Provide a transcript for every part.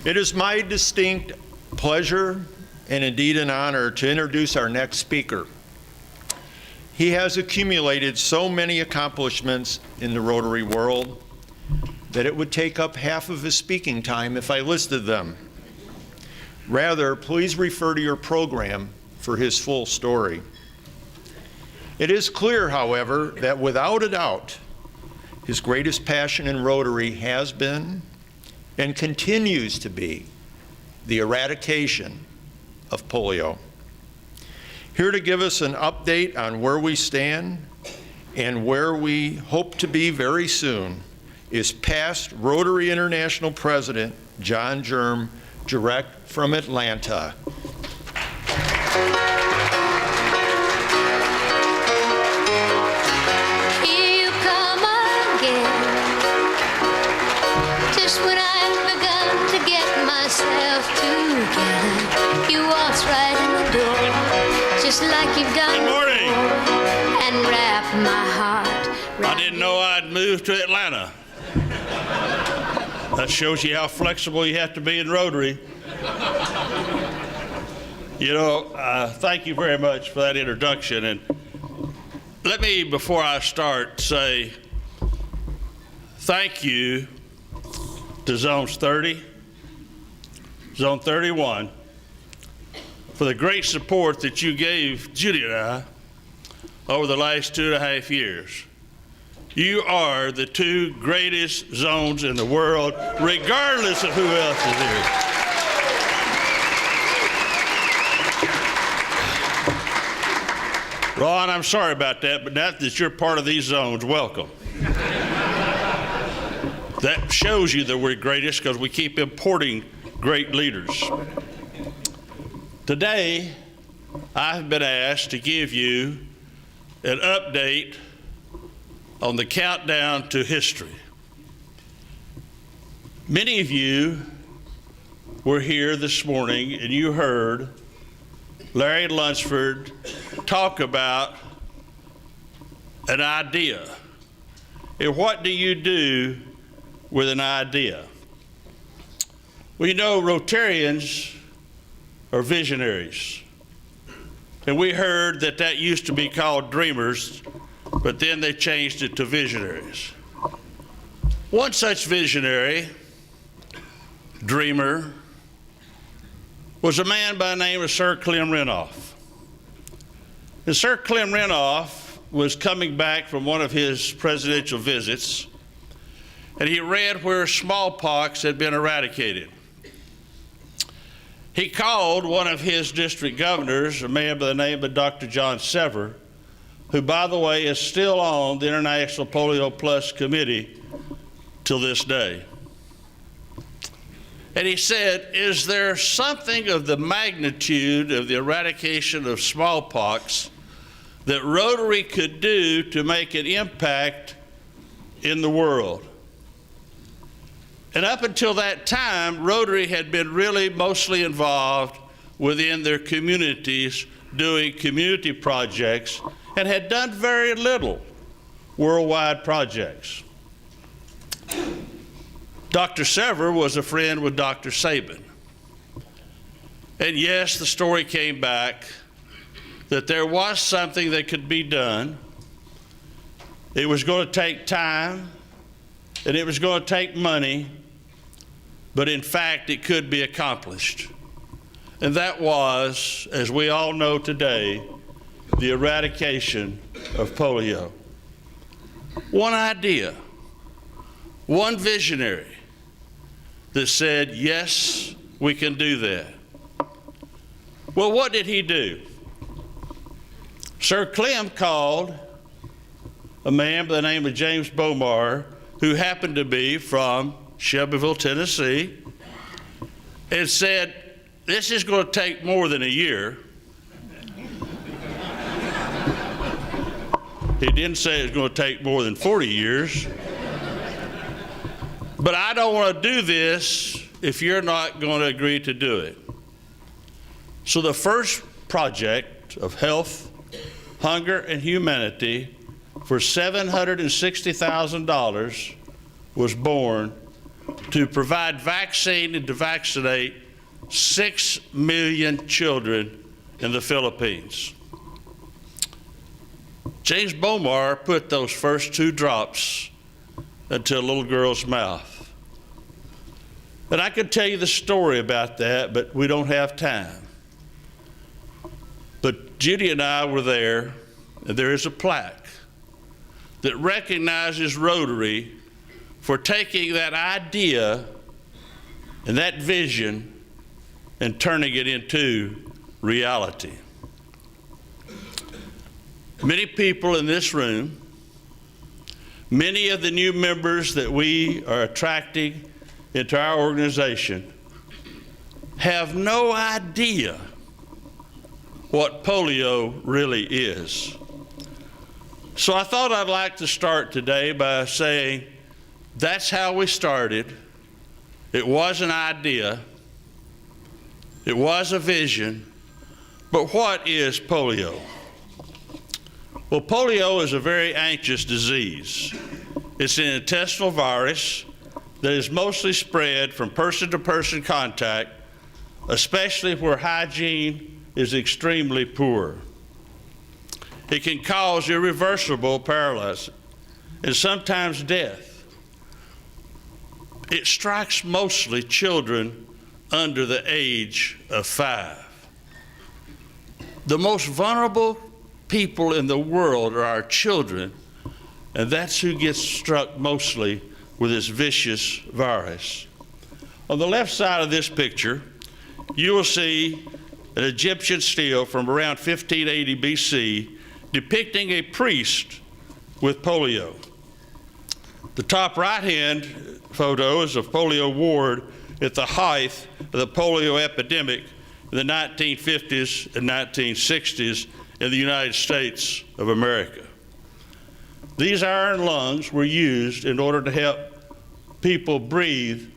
It is my distinct pleasure and indeed an honor to introduce our next speaker. He has accumulated so many accomplishments in the Rotary world that it would take up half of his speaking time if I listed them. Rather, please refer to your program for his full story. It is clear, however, that without a doubt, his greatest passion in Rotary has been and continues to be the eradication of polio. Here to give us an update on where we stand and where we hope to be very soon is past Rotary International President Germ, direct from Atlanta. Here you come again, just when I've begun to get myself together. You waltz right in the door, just like you've done. Good morning. Before, and wrap my heart. I didn't know I'd moved to Atlanta. That shows you how flexible you have to be in Rotary. You know, thank you very much for that introduction. And let me, before I start, say thank you to Zones 30, Zone 31, for the great support that you gave Judy and I over the last 2.5 years. You are the two greatest zones in the world, regardless of who else is here. Ron, I'm sorry about that, but now that you're part of these zones, welcome. That shows you that we're greatest because we keep importing great leaders. Today, I've been asked to give you an update on the countdown to history. Many of you were here this morning and you heard Larry Lunsford talk about an idea. And what do you do with an idea? Well, you know, Rotarians are visionaries. And we heard that that used to be called dreamers, but then they changed it to visionaries. One such visionary, dreamer, was a man by the name of Sir Clem Renouf. And Sir Clem Renouf was coming back from one of his presidential visits, and he read where smallpox had been eradicated. He called one of his district governors, a man by the name of Dr. John Sever, who, by the way, is still on the International Polio Plus Committee till this day. And he said, is there something of the magnitude of the eradication of smallpox that Rotary could do to make an impact in the world? And up until that time, Rotary had been really mostly involved within their communities doing community projects and had done very little worldwide projects. Dr. Sever was a friend with Dr. Sabin. And yes, the story came back that there was something that could be done. It was going to take time, and it was going to take money, but in fact, it could be accomplished. And that was, as we all know today, the eradication of polio. One idea, one visionary that said, yes, we can do that. Well, what did he do? Sir Clem called a man by the name of James Bomar, who happened to be from Shelbyville, Tennessee, and said, this is going to take more than a year. He didn't say it's going to take more than 40 years. But I don't want to do this if you're not going to agree to do it. So the first project of health, hunger, and humanity for $760,000 was born to provide vaccine and to vaccinate 6 million children in the Philippines. James Bomar put those first 2 drops into a little girl's mouth. And I could tell you the story about that, but we don't have time. But Judy and I were there, and there is a plaque that recognizes Rotary for taking that idea and that vision and turning it into reality. Many people in this room, many of the new members that we are attracting into our organization have no idea what polio really is. So I thought I'd like to start today by saying that's how we started. It was an idea, it was a vision, but what is polio? Well, polio is a very anxious disease. It's an intestinal virus that is mostly spread from person-to-person contact, especially where hygiene is extremely poor. It can cause irreversible paralysis and sometimes death. It strikes mostly children under the age of 5. The most vulnerable people in the world are our children, and that's who gets struck mostly with this vicious virus. On the left side of this picture, you will see an Egyptian stele from around 1580 BC depicting a priest with polio. The top right-hand photo is of polio ward at the height of the polio epidemic in the 1950s and 1960s in the United States of America. These iron lungs were used in order to help people breathe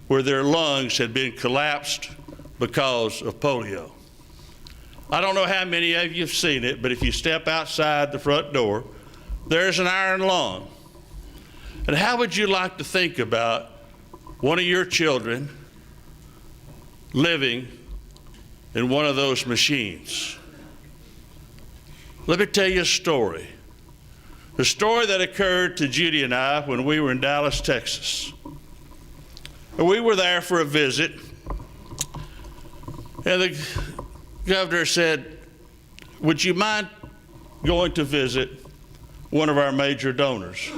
where their lungs had been collapsed because of polio. I don't know how many of you have seen it, but if you step outside the front door, there's an iron lung. And how would you like to think about one of your children living in one of those machines? Let me tell you a story. The story that occurred to Judy and I when we were in Dallas, Texas. And we were there for a visit, and the governor said, "Would you mind going to visit one of our major donors?"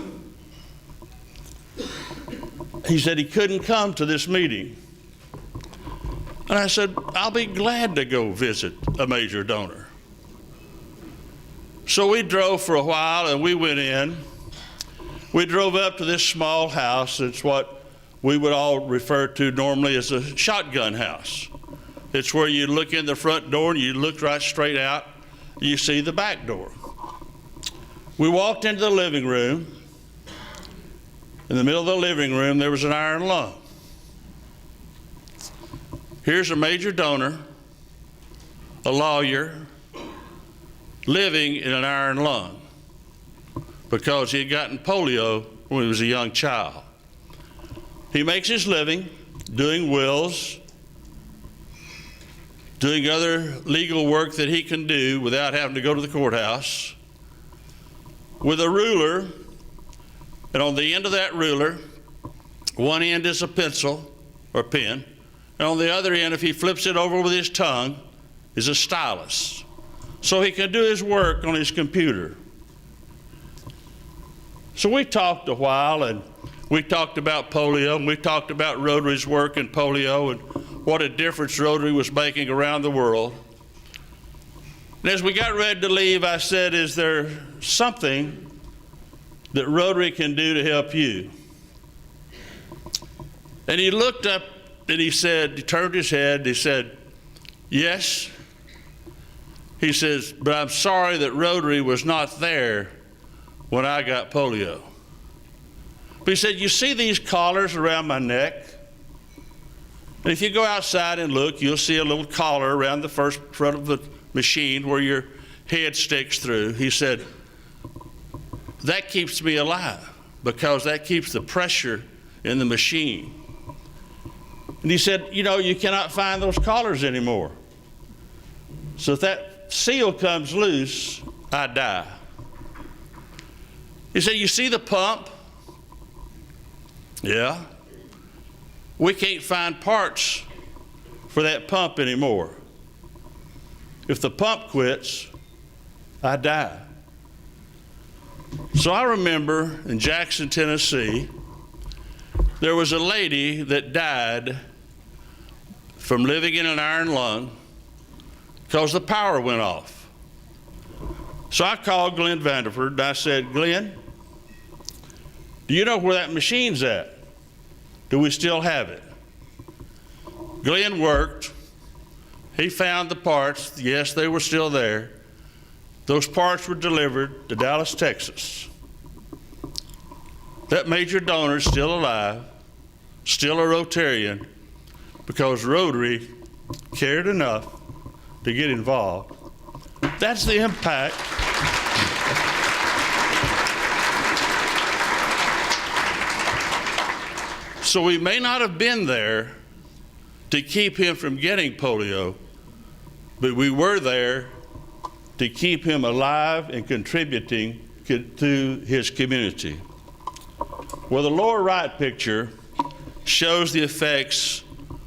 He said he couldn't come to this meeting. And I said, "I'll be glad to go visit a major donor." So we drove for a while and we went in. We drove up to this small house. It's what we would all refer to normally as a shotgun house. It's where you look in the front door and you look right straight out, you see the back door. We walked into the living room. In the middle of the living room, there was an iron lung. Here's a major donor, a lawyer, living in an iron lung because he had gotten polio when he was a young child. He makes his living doing wills, doing other legal work that he can do without having to go to the courthouse, with a ruler, and on the end of that ruler, one end is a pencil or pen, and on the other end, if he flips it over with his tongue, is a stylus. So he can do his work on his computer. So we talked a while, and we talked about polio, and we talked about Rotary's work in polio and what a difference Rotary was making around the world. And as we got ready to leave, I said, "Is there something that Rotary can do to help you?" And he looked up and he turned his head, he said, "Yes." He says, "But I'm sorry that Rotary was not there when I got polio." But he said, "You see these collars around my neck? And if you go outside and look, you'll see a little collar around the front of the machine where your head sticks through." He said, "That keeps me alive because that keeps the pressure in the machine And he said, you know, you cannot find those collars anymore. So if that seal comes loose, I die. He said, you see the pump? Yeah. We can't find parts for that pump anymore. If the pump quits, I die. So I remember in Jackson, Tennessee, there was a lady that died from living in an iron lung because the power went off. So I called Glenn Vanderford and I said, Glenn, do you know where that machine's at? Do we still have it? Glenn worked. He found the parts. Yes, they were still there. Those parts were delivered to Dallas, Texas. That major donor is still alive, still a Rotarian, because Rotary cared enough to get involved. That's the impact. So we may not have been there to keep him from getting polio, but we were there to keep him alive and contributing to his community. Well, the lower right picture shows the effects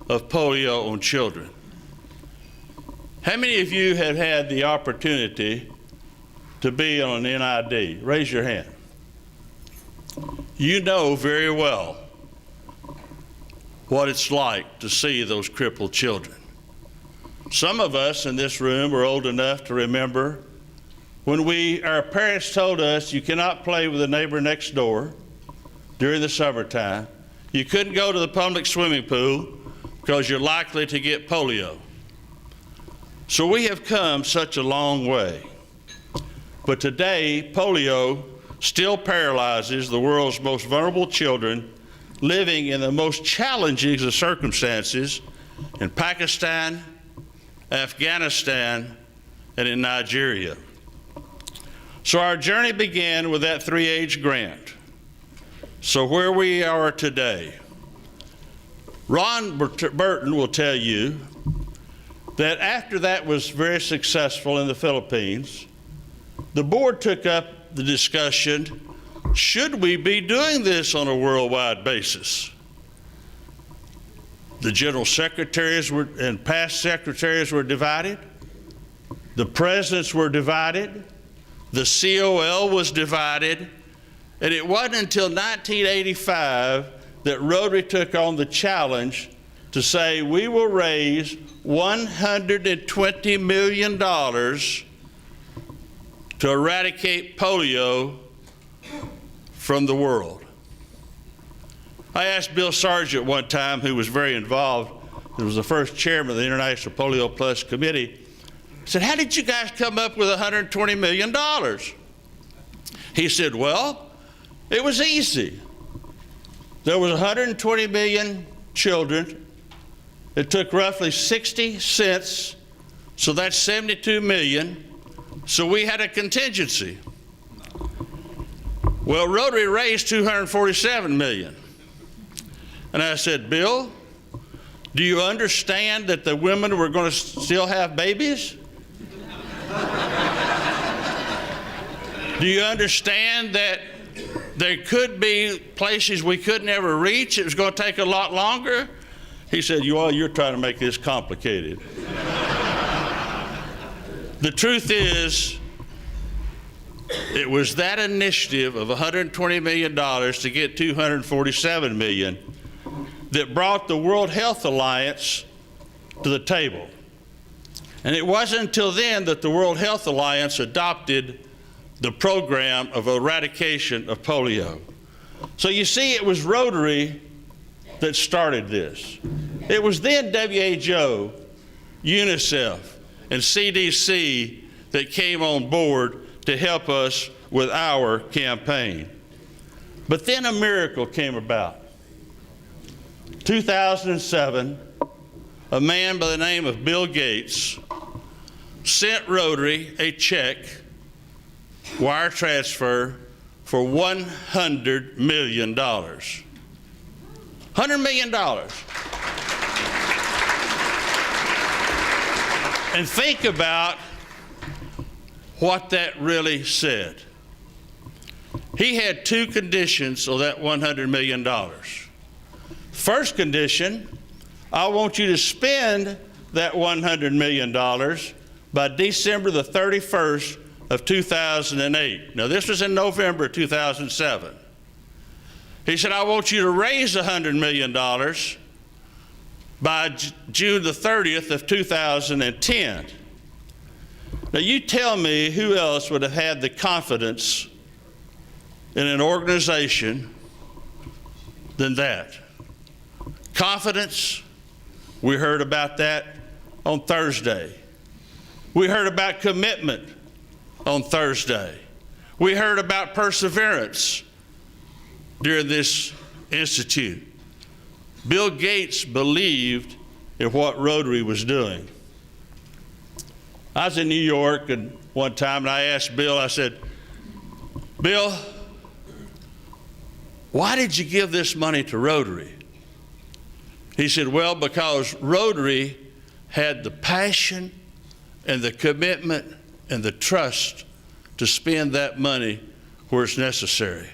of polio on children. How many of you have had the opportunity to be on an NID? Raise your hand. You know very well what it's like to see those crippled children. Some of us in this room are old enough to remember when our parents told us you cannot play with the neighbor next door during the summertime. You couldn't go to the public swimming pool because you're likely to get polio. So we have come such a long way. But today, polio still paralyzes the world's most vulnerable children living in the most challenging of circumstances in Pakistan, Afghanistan, and in Nigeria. So our journey began with that 3-age grant. So where we are today, Ron Burton will tell you that after that was very successful in the Philippines, the board took up the discussion, should we be doing this on a worldwide basis? The general secretaries and past secretaries were divided. The presidents were divided. The COL was divided. And it wasn't until 1985 that Rotary took on the challenge to say we will raise $120 million to eradicate polio from the world. I asked Bill Sargent one time, who was very involved, who was the first chairman of the International Polio Plus Committee, I said, how did you guys come up with $120 million? He said, well, it was easy. There was 120 million children. It took roughly 60 cents, so that's 72 million. So we had a contingency. Well, Rotary raised 247 million. And I said, Bill, do you understand that the women were going to still have babies? Do you understand that there could be places we could never reach? It was going to take a lot longer. He said, you're trying to make this complicated. The truth is, it was that initiative of $120 million to get $247 million that brought the World Health Alliance to the table. And it wasn't until then that the World Health Alliance adopted the program of eradication of polio. So you see, it was Rotary that started this. It was then WHO, UNICEF, and CDC that came on board to help us with our campaign. But then a miracle came about. 2007, a man by the name of Bill Gates sent Rotary a check, wire transfer, for $100 million. $100 million. And think about what that really said. He had two conditions of that $100 million. First condition, I want you to spend that $100 million by December the 31st of 2008. Now, this was in November 2007. He said, I want you to raise $100 million by June the 30th of 2010. Now, you tell me who else would have had the confidence in an organization than that. Confidence, we heard about that on Thursday. We heard about commitment on Thursday. We heard about perseverance during this institute. Bill Gates believed in what Rotary was doing. I was in New York and one time, and I asked Bill, I said, Bill, why did you give this money to Rotary? He said, well, because Rotary had the passion and the commitment and the trust to spend that money where it's necessary.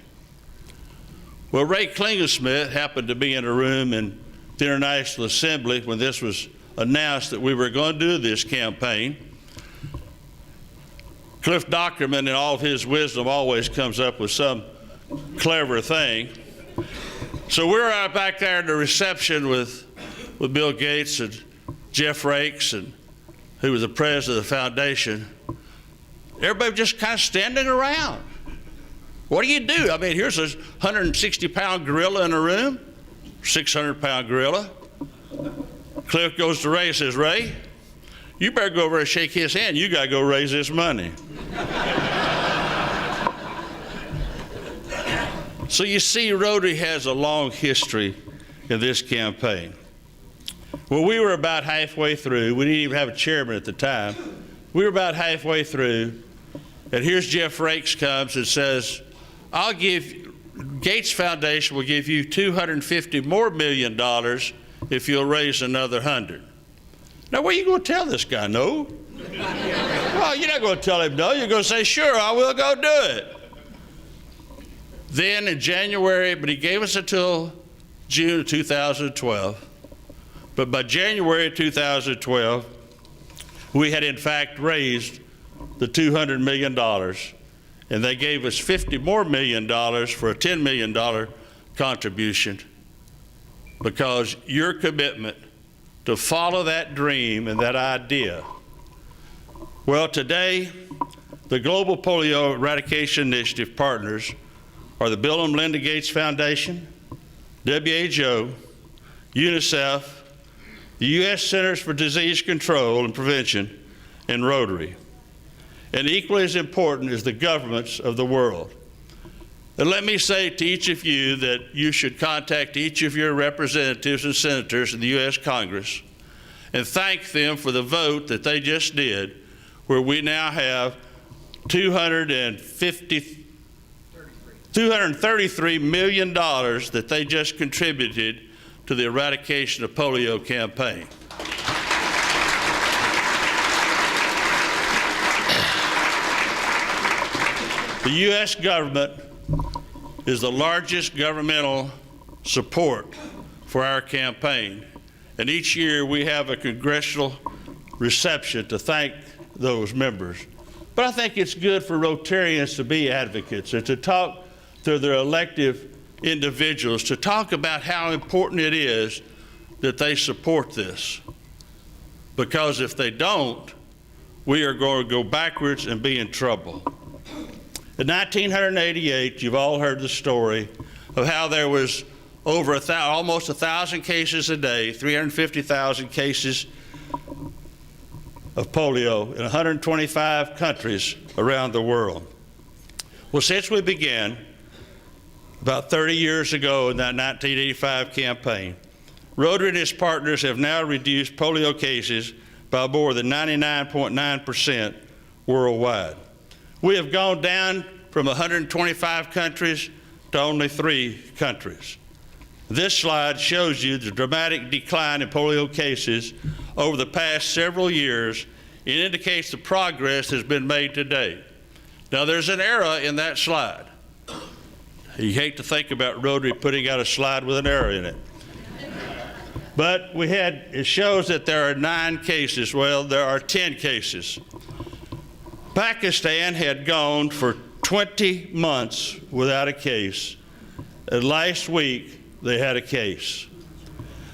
Well, Ray Klingensmith happened to be in a room in the International Assembly when this was announced that we were going to do this campaign. Cliff Dockerman, in all of his wisdom, always comes up with some clever thing. So we're out back there in the reception with Bill Gates and Jeff Rakes, and who was the president of the foundation. Everybody just kind of standing around. What do you do? I mean, here's a 160-pound gorilla in a room, 600-pound gorilla. Cliff goes to Ray and says, Ray, you better go over and shake his hand. You got to go raise this money. So you see, Rotary has a long history in this campaign. Well, we were about halfway through. We didn't even have a chairman at the time. We were about halfway through, and here's Jeff Rakes comes and says, Gates Foundation will give you $250 more million if you'll raise another 100. Now, what are you going to tell this guy? No? Well, you're not going to tell him no. You're going to say, sure, I will go do it. Then in January, but he gave us until June of 2012. But by January 2012, we had in fact raised the $200 million, and they gave us $50 more million for a $10 million contribution, because your commitment to follow that dream and that idea. Well, today, the Global Polio Eradication Initiative partners are the Bill and Melinda Gates Foundation, WHO, UNICEF, the U.S. Centers for Disease Control and Prevention, and Rotary. And equally as important is the governments of the world. And let me say to each of you that you should contact each of your representatives and senators in the U.S. Congress and thank them for the vote that they just did, where we now have $233 million that they just contributed to the eradication of polio campaign. The U.S. government is the largest governmental support for our campaign, and each year we have a congressional reception to thank those members. But I think it's good for Rotarians to be advocates and to talk to their elective individuals, to talk about how important it is that they support this. Because if they don't, we are going to go backwards and be in trouble. In 1988, you've all heard the story of how there was over almost 1,000 cases a day, 350,000 cases of polio in 125 countries around the world. Well, since we began, about 30 years ago in that 1985 campaign, Rotary and its partners have now reduced polio cases by more than 99.9% worldwide. We have gone down from 125 countries to only 3 countries. This slide shows you the dramatic decline in polio cases over the past several years It indicates the progress has been made to date. Now, there's an error in that slide. You hate to think about Rotary putting out a slide with an error in it. But it shows that there are 9 cases. Well, there are 10 cases. Pakistan had gone for 20 months without a case. And last week, they had a case.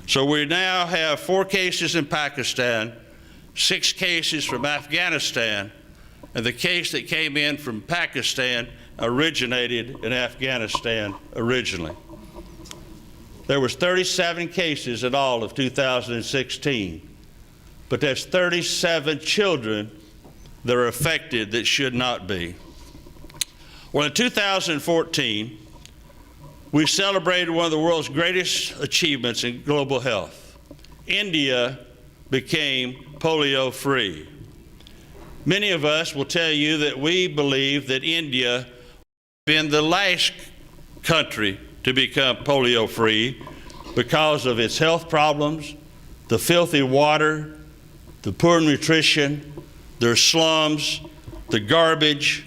So we now have 4 cases in Pakistan, 6 cases from Afghanistan, and the case that came in from Pakistan originated in Afghanistan originally. There was 37 cases in all of 2016, but that's 37 children that are affected that should not be. Well, in 2014, we celebrated one of the world's greatest achievements in global health. India became polio-free. Many of us will tell you that we believe that India has been the last country to become polio-free because of its health problems, the filthy water, the poor nutrition, their slums, the garbage,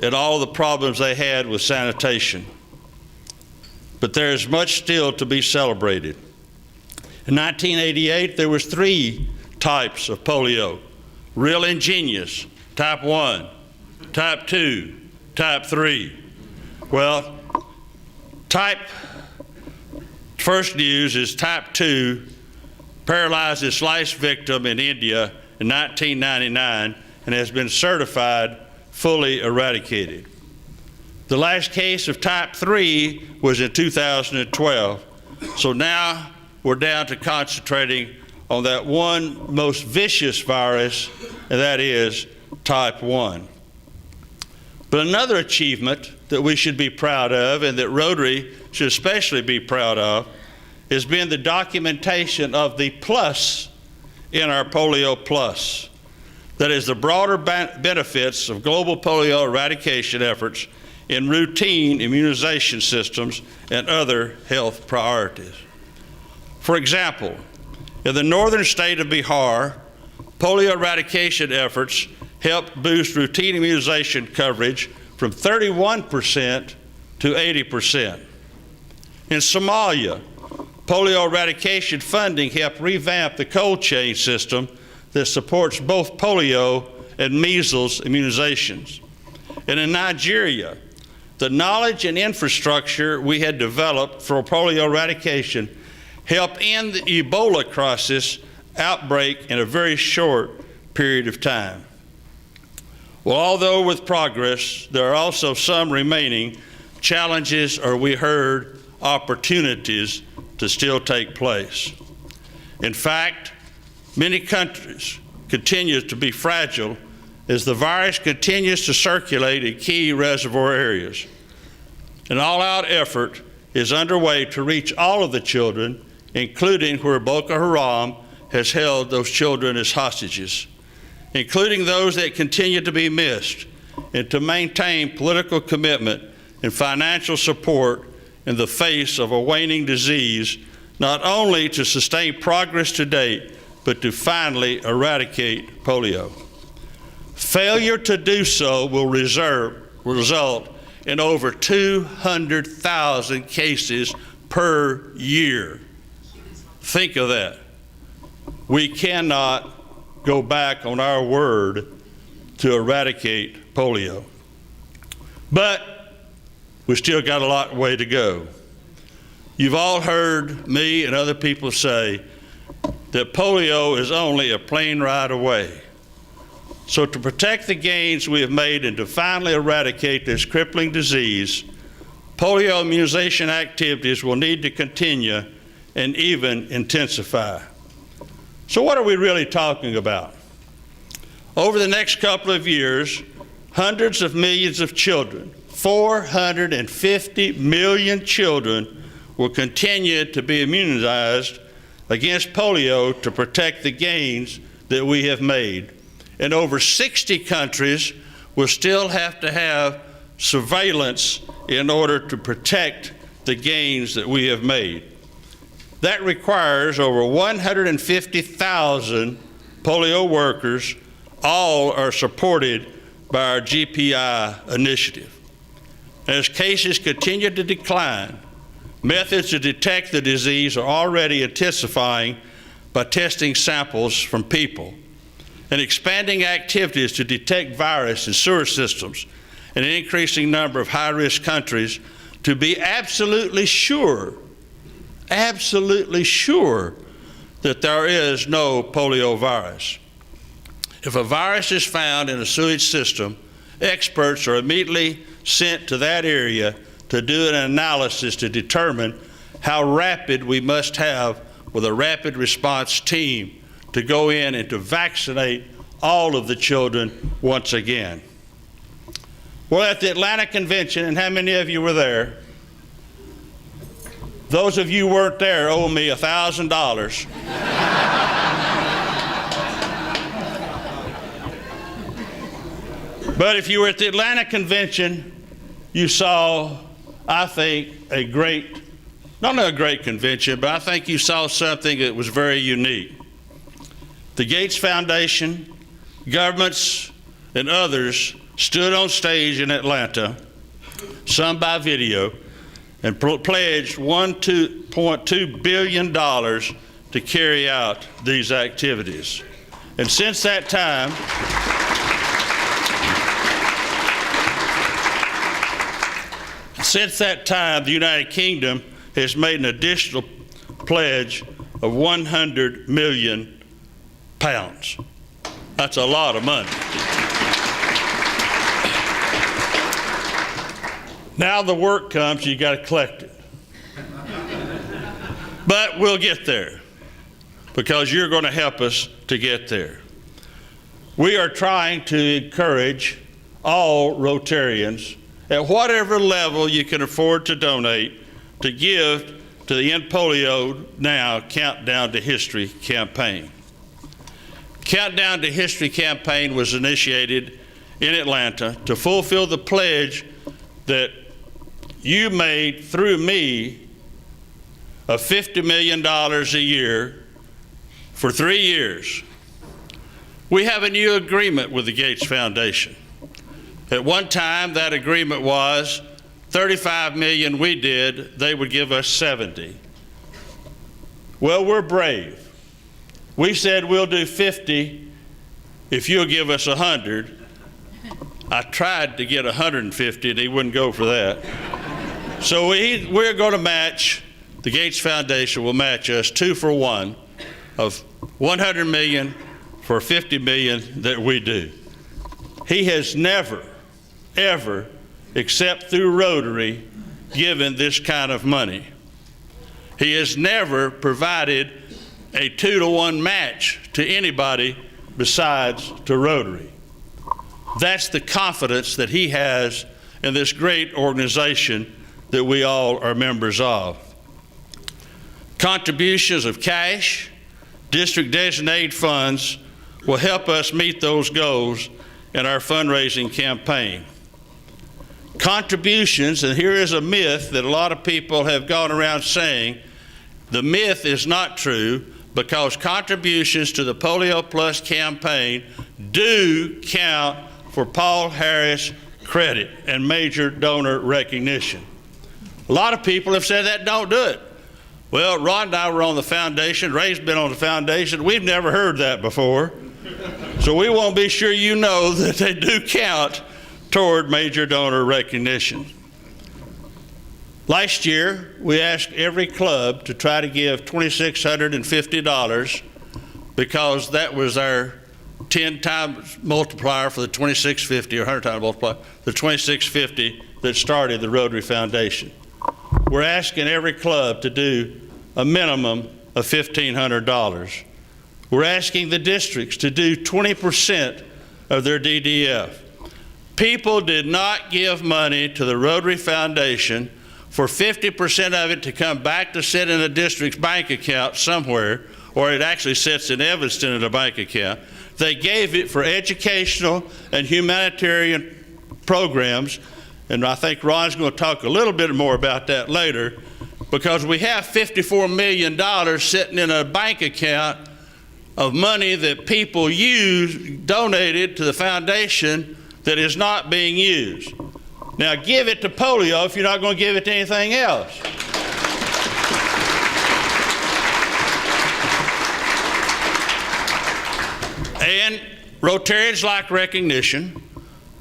and all the problems they had with sanitation. But there is much still to be celebrated. In 1988, there was 3 types of polio. Real ingenious, type 1, type 2, type 3. Well, first news is type 2 paralyzed its last victim in India in 1999 and has been certified fully eradicated. The last case of type 3 was in 2012. So now we're down to concentrating on that one most vicious virus, and that is type 1. But another achievement that we should be proud of, and that Rotary should especially be proud of, has been the documentation of the plus in our Polio Plus. That is the broader benefits of global polio eradication efforts in routine immunization systems and other health priorities. For example, in the northern state of Bihar, polio eradication efforts helped boost routine immunization coverage from 31% to 80%. In Somalia, polio eradication funding helped revamp the cold chain system that supports both polio and measles immunizations. And in Nigeria, the knowledge and infrastructure we had developed for polio eradication helped end the Ebola crisis outbreak in a very short period of time. Well, although with progress, there are also some remaining challenges, or we heard opportunities to still take place. In fact, many countries continue to be fragile as the virus continues to circulate in key reservoir areas. An all-out effort is underway to reach all of the children, including where Boko Haram has held those children as hostages, including those that continue to be missed, and to maintain political commitment and financial support in the face of a waning disease, not only to sustain progress to date, but to finally eradicate polio. Failure to do so will result in over 200,000 cases per year. Think of that. We cannot go back on our word to eradicate polio. But we still got a long way to go. You've all heard me and other people say that polio is only a plane ride away. So to protect the gains we have made and to finally eradicate this crippling disease, polio immunization activities will need to continue and even intensify. So what are we really talking about? Over the next couple of years, hundreds of millions of children, 450 million children, will continue to be immunized against polio to protect the gains that we have made. And over 60 countries will still have to have surveillance in order to protect the gains that we have made. That requires over 150,000 polio workers, all are supported by our GPI initiative. As cases continue to decline, methods to detect the disease are already intensifying by testing samples from people and expanding activities to detect virus in sewer systems in an increasing number of high-risk countries to be absolutely sure that there is no polio virus. If a virus is found in a sewage system, experts are immediately sent to that area to do an analysis to determine how rapid we must have with a rapid response team to go in and to vaccinate all of the children once again. Well, at the Atlanta Convention, and how many of you were there? Those of you who weren't there owe me $1,000. But if you were at the Atlanta Convention, you saw, I think, not a great convention, but I think you saw something that was very unique. The Gates Foundation, governments, and others stood on stage in Atlanta, some by video, and pledged $1.2 billion to carry out these activities. And since that time, the United Kingdom has made an additional pledge of 100 million pounds. That's a lot of money. Now the work comes, you got to collect it. But we'll get there because you're going to help us to get there. We are trying to encourage all Rotarians at whatever level you can afford to donate to give to the End Polio Now Countdown to History campaign. Countdown to History campaign was initiated in Atlanta to fulfill the pledge that you made through me of $50 million a year for 3 years. We have a new agreement with the Gates Foundation. At one time, that agreement was $35 million we did, they would give us 70. Well, we're brave. We said we'll do 50 if you'll give us 100. I tried to get 150 and he wouldn't go for that. So we're going to match, the Gates Foundation will match us 2 for 1 of 100 million for 50 million that we do. He has never, ever, except through Rotary, given this kind of money. He has never provided a 2-to-1 match to anybody besides to Rotary. That's the confidence that he has in this great organization that we all are members of. Contributions of cash, district designated funds will help us meet those goals in our fundraising campaign. Contributions, and here is a myth that a lot of people have gone around saying, the myth is not true because contributions to the Polio Plus campaign do count for Paul Harris credit and major donor recognition. A lot of people have said that don't do it. Well, Rod and I were on the foundation, Ray's been on the foundation, we've never heard that before. So we want to be sure you know that they do count toward major donor recognition. Last year, we asked every club to try to give $2,650 because that was our 10 times multiplier for the 2650, or 100 times multiplier, the 2650 that started the Rotary Foundation. We're asking every club to do a minimum of $1,500. We're asking the districts to do 20% of their DDF. People did not give money to the Rotary Foundation for 50% of it to come back to sit in a district's bank account somewhere, or it actually sits in Evanston in a bank account. They gave it for educational and humanitarian programs, and I think Ron's going to talk a little bit more about that later, because we have $54 million sitting in a bank account of money that people donated to the foundation that is not being used. Now give it to polio if you're not going to give it to anything else. And Rotarians like recognition,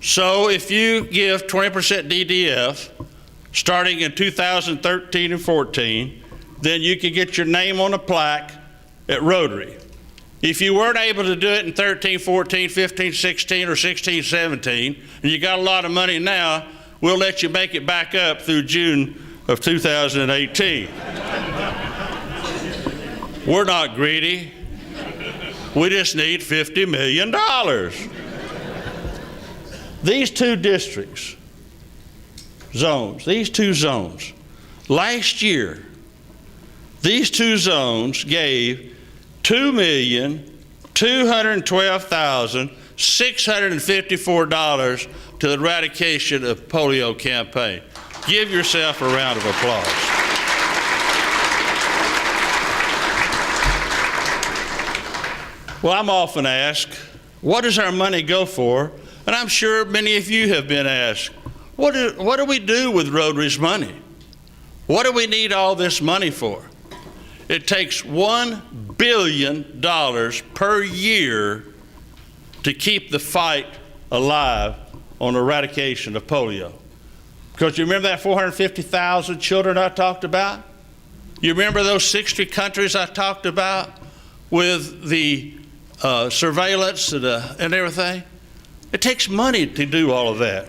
so if you give 20% DDF starting in 2013 and 14, then you can get your name on a plaque at Rotary. If you weren't able to do it in 13, 14, 15, 16, or 16, 17, and you got a lot of money now, we'll let you make it back up through June of 2018. We're not greedy. We just need $50 million. These two districts, these two zones, last year, these two zones gave $2,212,654 to the eradication of polio campaign. Give yourself a round of applause. Well, I'm often asked, what does our money go for? And I'm sure many of you have been asked, what do we do with Rotary's money? What do we need all this money for? It takes $1 billion per year to keep the fight alive on eradication of polio. Because you remember that 450,000 children I talked about? You remember those 60 countries I talked about with the surveillance and everything? It takes money to do all of that.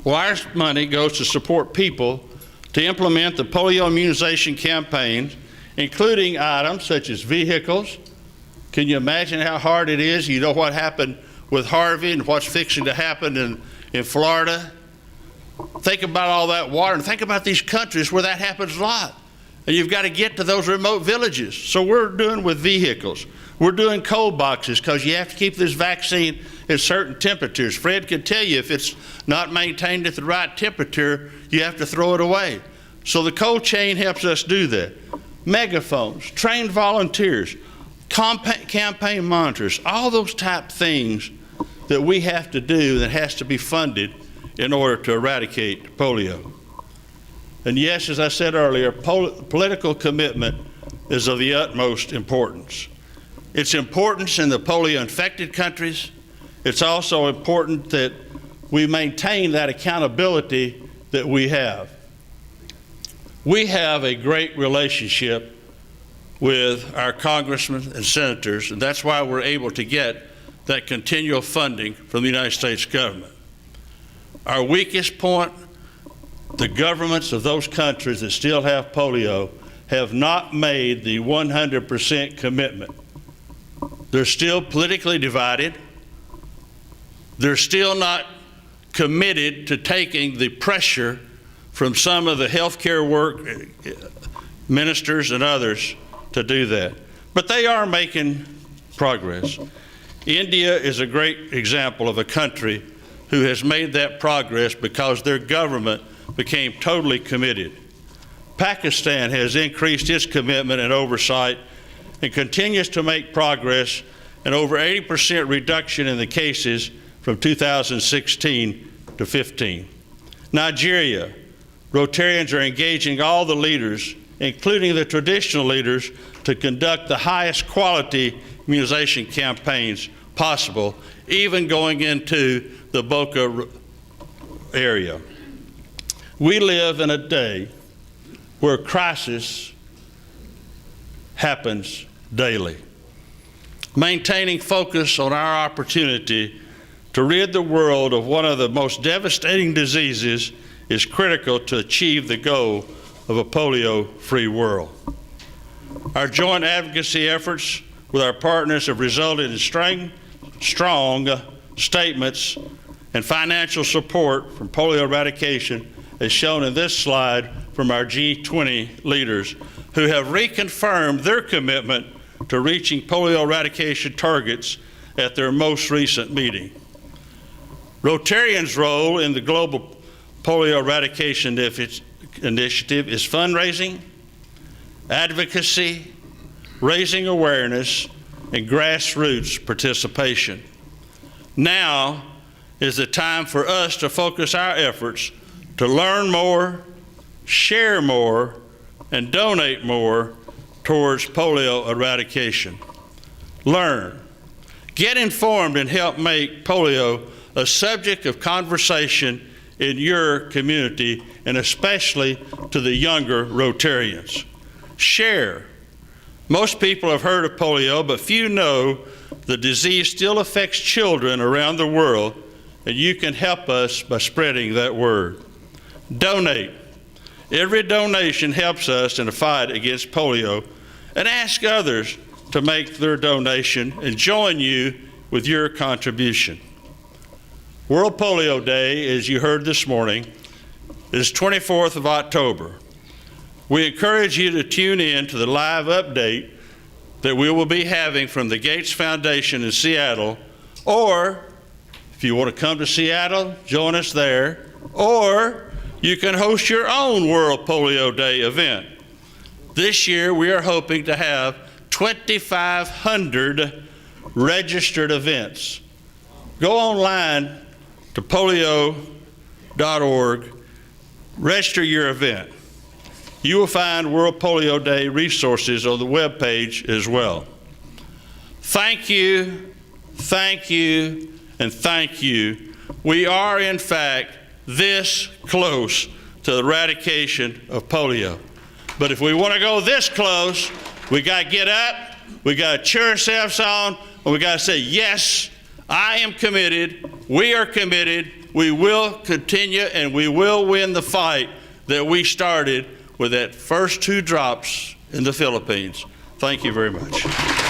Well, our money goes to support people to implement the polio immunization campaigns, including items such as vehicles. Can you imagine how hard it is? You know what happened with Harvey and what's fixing to happen in Florida? Think about all that water, and think about these countries where that happens a lot. And you've got to get to those remote villages. So we're doing with vehicles. We're doing cold boxes because you have to keep this vaccine at certain temperatures. Fred could tell you if it's not maintained at the right temperature, you have to throw it away. So the cold chain helps us do that. Megaphones, trained volunteers, campaign monitors, all those type things that we have to do that has to be funded in order to eradicate polio. And yes, as I said earlier, political commitment is of the utmost importance. It's importance in the polio-infected countries. It's also important that we maintain that accountability that we have. We have a great relationship with our congressmen and senators, and that's why we're able to get that continual funding from the United States government. Our weakest point, the governments of those countries that still have polio have not made the 100% commitment. They're still politically divided. They're still not committed to taking the pressure from some of the healthcare work ministers and others to do that. But they are making progress. India is a great example of a country who has made that progress because their government became totally committed. Pakistan has increased its commitment and oversight and continues to make progress, and over 80% reduction in the cases from 2016 to 15. Nigeria, Rotarians are engaging all the leaders, including the traditional leaders, to conduct the highest quality immunization campaigns possible, even going into the Boca area. We live in a day where crisis happens daily. Maintaining focus on our opportunity to rid the world of one of the most devastating diseases is critical to achieve the goal of a polio-free world. Our joint advocacy efforts with our partners have resulted in strong statements and financial support from polio eradication, as shown in this slide from our G20 leaders, who have reconfirmed their commitment to reaching polio eradication targets at their most recent meeting. Rotarians' role in the global polio eradication initiative is fundraising, advocacy, raising awareness, and grassroots participation. Now is the time for us to focus our efforts to learn more, share more, and donate more towards polio eradication. Learn, get informed, and help make polio a subject of conversation in your community, and especially to the younger Rotarians. Share. Most people have heard of polio, but few know the disease still affects children around the world, and you can help us by spreading that word. Donate. Every donation helps us in the fight against polio, and ask others to make their donation and join you with your contribution. World Polio Day, as you heard this morning, is 24th of October. We encourage you to tune in to the live update that we will be having from the Gates Foundation in Seattle, or if you want to come to Seattle, join us there, or you can host your own World Polio Day event. This year we are hoping to have 2,500 registered events. Go online to polio.org, register your event. You will find World Polio Day resources on the webpage as well. Thank you, and thank you. We are, in fact, this close to the eradication of polio. But if we want to go this close, we got to get up, we got to cheer ourselves on, and we got to say, yes, I am committed, we are committed, we will continue, and we will win the fight that we started with that first 2 drops in the Philippines. Thank you very much.